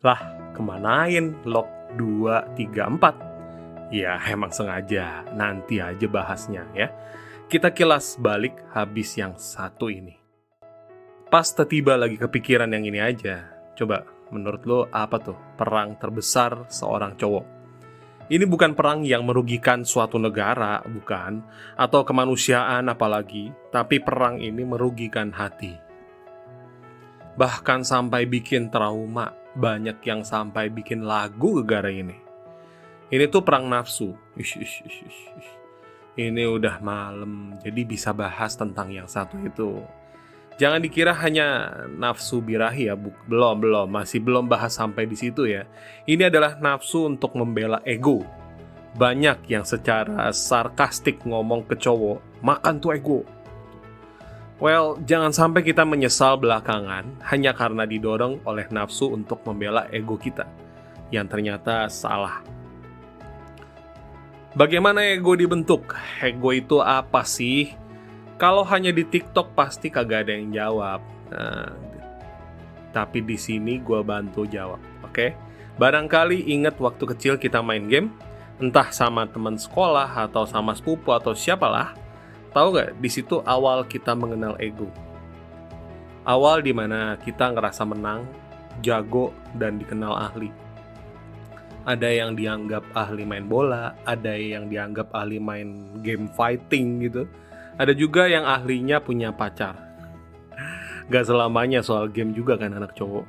Lah, kemanain log 2, 3, 4? Ya, emang sengaja. Nanti aja bahasnya ya. Kita kilas balik habis yang satu ini. Pas tiba lagi kepikiran yang ini aja. Coba, menurut lo apa tuh perang terbesar seorang cowok? Ini bukan perang yang merugikan suatu negara, bukan, atau kemanusiaan apalagi, tapi perang ini merugikan hati. Bahkan sampai bikin trauma, banyak yang sampai bikin lagu gara-gara ini. Ini tuh perang nafsu. Ini udah malam, jadi bisa bahas tentang yang satu itu. Jangan dikira hanya nafsu birahi ya, belum, masih belum bahas sampai di situ ya. Ini adalah nafsu untuk membela ego. Banyak yang secara sarkastik ngomong ke cowok, makan tuh ego. Well, jangan sampai kita menyesal belakangan hanya karena didorong oleh nafsu untuk membela ego kita, yang ternyata salah. Bagaimana ego dibentuk? Ego itu apa sih? Kalau hanya di TikTok pasti kagak ada yang jawab. Nah, tapi di sini gue bantu jawab, oke? Barangkali ingat waktu kecil kita main game, entah sama teman sekolah atau sama sepupu atau siapalah. Tahu gak? Di situ awal kita mengenal ego. Awal dimana kita ngerasa menang, jago, dan dikenal ahli. Ada yang dianggap ahli main bola, ada yang dianggap ahli main game fighting gitu. Ada juga yang ahlinya punya pacar. Gak selamanya soal game juga kan anak cowok.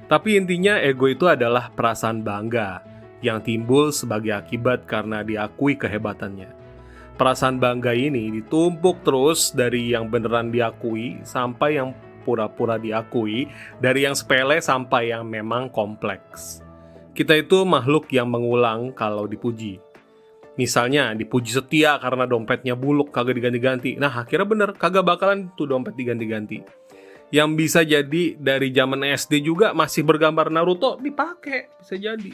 Tapi intinya ego itu adalah perasaan bangga yang timbul sebagai akibat karena diakui kehebatannya. Perasaan bangga ini ditumpuk terus dari yang beneran diakui sampai yang pura-pura diakui, dari yang sepele sampai yang memang kompleks. Kita itu makhluk yang mengulang kalau dipuji. Misalnya dipuji setia karena dompetnya buluk kagak diganti-ganti. Nah akhirnya bener kagak bakalan tuh dompet diganti-ganti. Yang bisa jadi dari zaman SD juga masih bergambar Naruto dipakai, bisa jadi.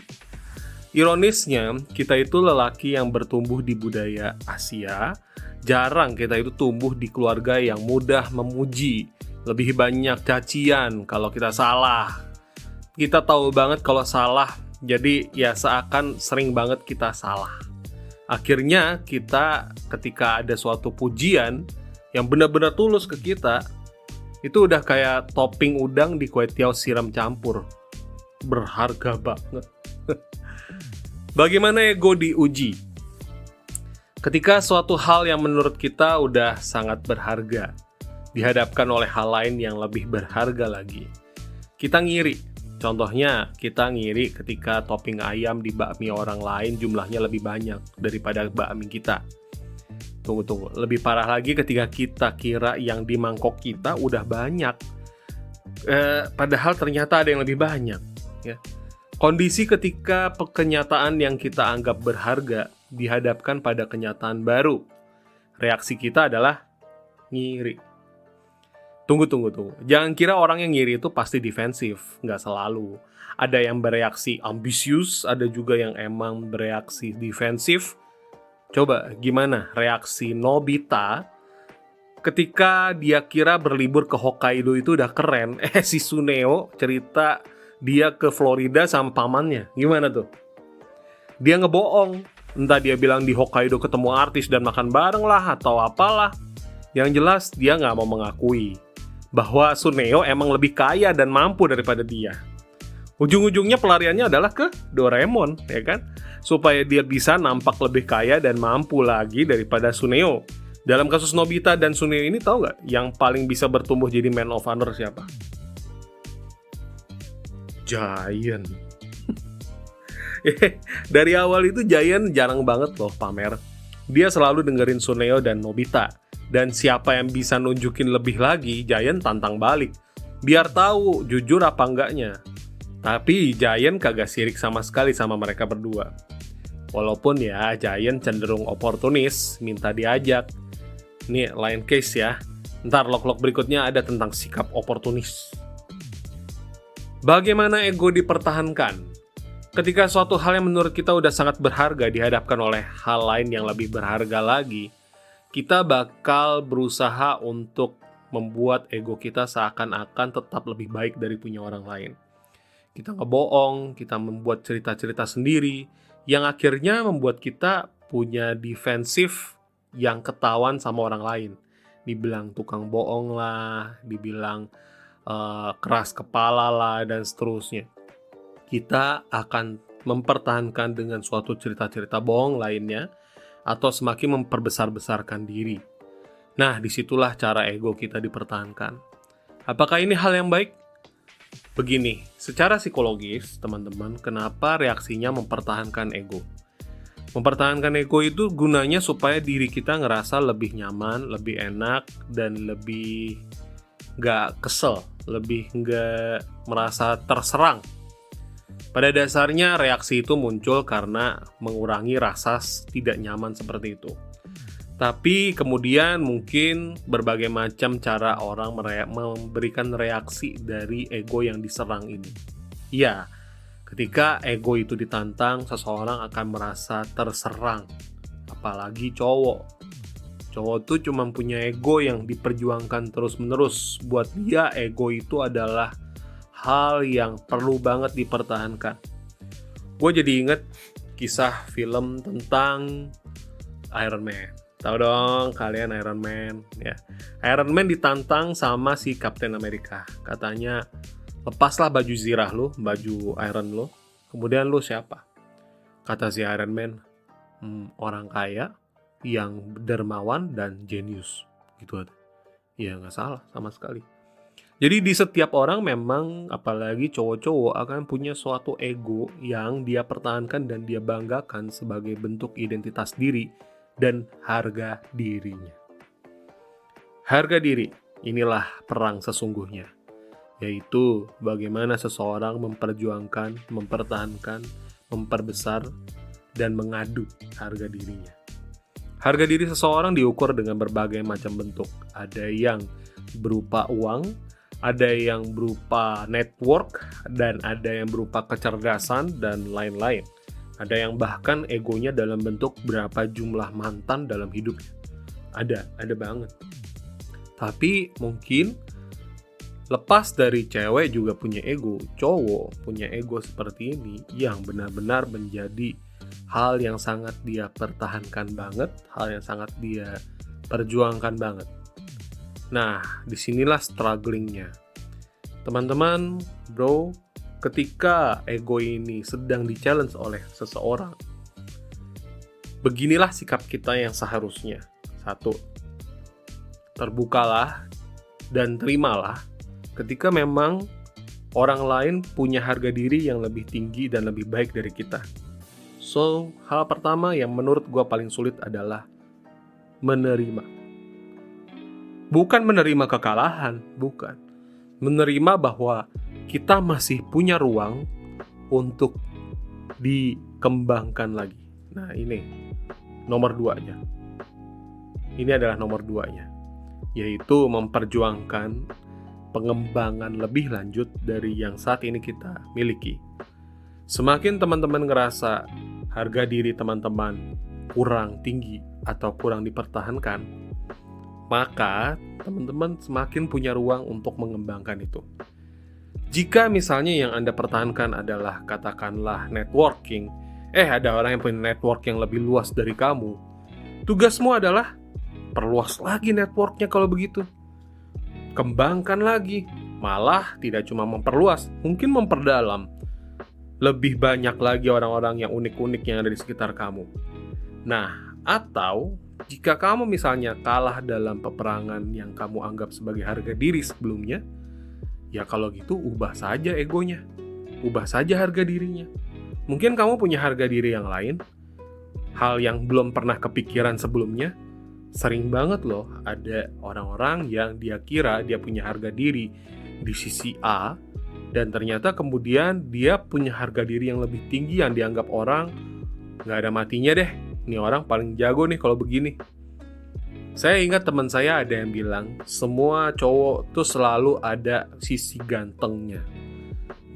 Ironisnya kita itu lelaki yang bertumbuh di budaya Asia. Jarang kita itu tumbuh di keluarga yang mudah memuji. Lebih banyak cacian kalau kita salah. Kita tahu banget kalau salah, jadi ya seakan sering banget kita salah. Akhirnya kita ketika ada suatu pujian yang benar-benar tulus ke kita, itu udah kayak topping udang di kue tiaw siram campur. Berharga banget. Bagaimana ego diuji? Ketika suatu hal yang menurut kita udah sangat berharga dihadapkan oleh hal lain yang lebih berharga lagi, kita ngiri. Contohnya, kita ngiri ketika topping ayam di bakmi orang lain jumlahnya lebih banyak daripada bakmi kita. Tunggu. Lebih parah lagi ketika kita kira yang di mangkok kita udah banyak. Padahal ternyata ada yang lebih banyak. Ya. Kondisi ketika kenyataan yang kita anggap berharga dihadapkan pada kenyataan baru. Reaksi kita adalah ngiri. Tunggu. Jangan kira orang yang ngiri itu pasti defensif. Nggak selalu. Ada yang bereaksi ambisius, ada juga yang emang bereaksi defensif. Coba, gimana reaksi Nobita ketika dia kira berlibur ke Hokkaido itu udah keren. Si Suneo cerita dia ke Florida sama pamannya. Gimana tuh? Dia ngebohong. Entah dia bilang di Hokkaido ketemu artis dan makan bareng lah atau apalah. Yang jelas dia nggak mau mengakui bahwa Suneo emang lebih kaya dan mampu daripada dia. Ujung-ujungnya pelariannya adalah ke Doraemon, ya kan? Supaya dia bisa nampak lebih kaya dan mampu lagi daripada Suneo. Dalam kasus Nobita dan Suneo ini tahu nggak yang paling bisa bertumbuh jadi man of honor siapa? Giant. Dari awal itu Giant jarang banget loh pamer. Dia selalu dengerin Suneo dan Nobita. Dan siapa yang bisa nunjukin lebih lagi, Giant tantang balik. Biar tahu jujur apa enggaknya. Tapi Giant kagak sirik sama sekali sama mereka berdua. Walaupun ya Giant cenderung oportunis, minta diajak. Ini lain case ya. Ntar log-log berikutnya ada tentang sikap oportunis. Bagaimana ego dipertahankan? Ketika suatu hal yang menurut kita udah sangat berharga dihadapkan oleh hal lain yang lebih berharga lagi, kita bakal berusaha untuk membuat ego kita seakan-akan tetap lebih baik dari punya orang lain. kita ngebohong, kita membuat cerita-cerita sendiri, yang akhirnya membuat kita punya defensif yang ketahuan sama orang lain. Dibilang tukang bohong lah, dibilang keras kepala lah, dan seterusnya. Kita akan mempertahankan dengan suatu cerita-cerita bohong lainnya, atau semakin memperbesar-besarkan diri. Nah, disitulah cara ego kita dipertahankan. Apakah ini hal yang baik? Begini, secara psikologis, teman-teman, kenapa reaksinya mempertahankan ego? Mempertahankan ego itu gunanya supaya diri kita ngerasa lebih nyaman, lebih enak, dan lebih gak kesel, lebih gak merasa terserang. Pada dasarnya reaksi itu muncul karena mengurangi rasa tidak nyaman seperti itu. Tapi kemudian mungkin berbagai macam cara orang memberikan reaksi dari ego yang diserang ini. Ya, ketika ego itu ditantang, seseorang akan merasa terserang. Apalagi cowok. Cowok tuh cuma punya ego yang diperjuangkan terus-menerus. Buat dia, ego itu adalah hal yang perlu banget dipertahankan. Gue jadi inget kisah film tentang Iron Man. Tahu dong kalian Iron Man, ya. Iron Man ditantang sama si Captain America. Katanya, lepaslah baju zirah lo, baju Iron lo. Kemudian lo siapa? Kata si Iron Man, orang kaya yang dermawan dan jenius. Gitu aja. Ya nggak salah sama sekali. Jadi di setiap orang memang, apalagi cowok-cowok, akan punya suatu ego yang dia pertahankan dan dia banggakan sebagai bentuk identitas diri dan harga dirinya. Harga diri, inilah perang sesungguhnya. Yaitu bagaimana seseorang memperjuangkan, mempertahankan, memperbesar, dan mengadu harga dirinya. Harga diri seseorang diukur dengan berbagai macam bentuk. Ada yang berupa uang, ada yang berupa network, dan ada yang berupa kecerdasan, dan lain-lain. Ada yang bahkan egonya dalam bentuk berapa jumlah mantan dalam hidupnya. Ada banget. Tapi mungkin lepas dari cewek juga punya ego, cowok punya ego seperti ini yang benar-benar menjadi hal yang sangat dia pertahankan banget, hal yang sangat dia perjuangkan banget. Nah, disinilah strugglingnya. Teman-teman, bro, ketika ego ini sedang di-challenge oleh seseorang, beginilah sikap kita yang seharusnya. 1. Terbukalah dan terimalah ketika memang orang lain punya harga diri yang lebih tinggi dan lebih baik dari kita. So, hal pertama yang menurut gue paling sulit adalah menerima. Bukan menerima kekalahan, bukan. Menerima bahwa kita masih punya ruang untuk dikembangkan lagi. Nah, ini nomor 2-nya. Ini adalah nomor 2-nya, yaitu memperjuangkan pengembangan lebih lanjut dari yang saat ini kita miliki. Semakin teman-teman ngerasa harga diri teman-teman kurang tinggi atau kurang dipertahankan, maka teman-teman semakin punya ruang untuk mengembangkan itu. Jika misalnya yang Anda pertahankan adalah katakanlah networking, ada orang yang punya network yang lebih luas dari kamu, tugasmu adalah perluas lagi networknya kalau begitu. Kembangkan lagi, malah tidak cuma memperluas, mungkin memperdalam. Lebih banyak lagi orang-orang yang unik-unik yang ada di sekitar kamu. Nah, atau jika kamu misalnya kalah dalam peperangan yang kamu anggap sebagai harga diri sebelumnya, ya kalau gitu ubah saja egonya, ubah saja harga dirinya. Mungkin kamu punya harga diri yang lain, hal yang belum pernah kepikiran sebelumnya. Sering banget loh ada orang-orang yang dia kira dia punya harga diri di sisi A, dan ternyata kemudian dia punya harga diri yang lebih tinggi yang dianggap orang gak ada matinya deh. Ini orang paling jago nih kalau begini. Saya ingat teman saya ada yang bilang, semua cowok tuh selalu ada sisi gantengnya.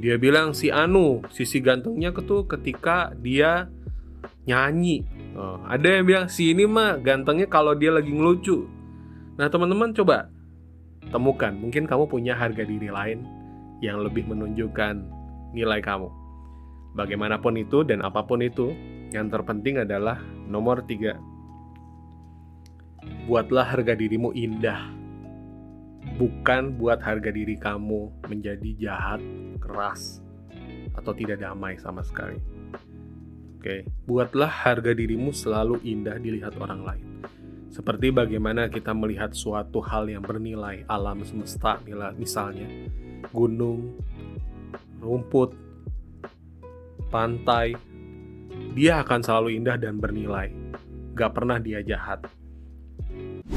Dia bilang si Anu, sisi gantengnya tuh ketika dia nyanyi. Ada yang bilang si ini mah gantengnya kalau dia lagi ngelucu. Nah teman-teman coba temukan, mungkin kamu punya harga diri lain yang lebih menunjukkan nilai kamu. Bagaimanapun itu dan apapun itu, yang terpenting adalah nomor 3. Buatlah harga dirimu indah. Bukan buat harga diri kamu menjadi jahat, keras, atau tidak damai sama sekali. Oke, buatlah harga dirimu selalu indah dilihat orang lain. Seperti bagaimana kita melihat suatu hal yang bernilai, alam semesta, misalnya gunung, rumput, pantai, dia akan selalu indah dan bernilai. Gak pernah dia jahat.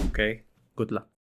Oke, good luck.